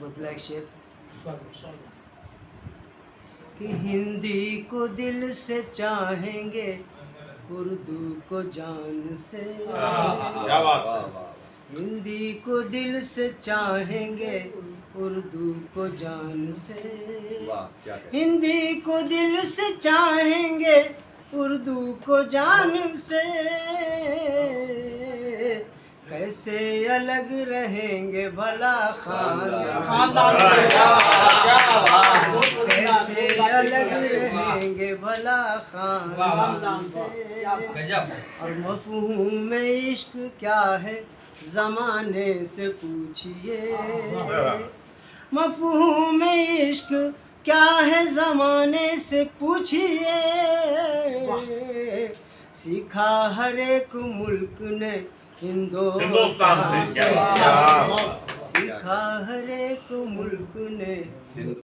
बदला एक शेर कि हिंदी को दिल से चाहेंगे, उर्दू को जान से। क्या बात है। हिंदी को दिल से चाहेंगे, उर्दू को जान से। हिंदी को दिल से चाहेंगे, उर्दू को जान से। कैसे अलग रहेंगे भला खानदान से। कैसे अलग रहेंगे भला खानदान से। और मफ़हूम इश्क क्या है ज़माने से पूछिए। मफ़हूम इश्क क्या है ज़माने से पूछिए। सीखा हर एक मुल्क ने हिंदुस्तान से। सीखा हर एक मुल्क ने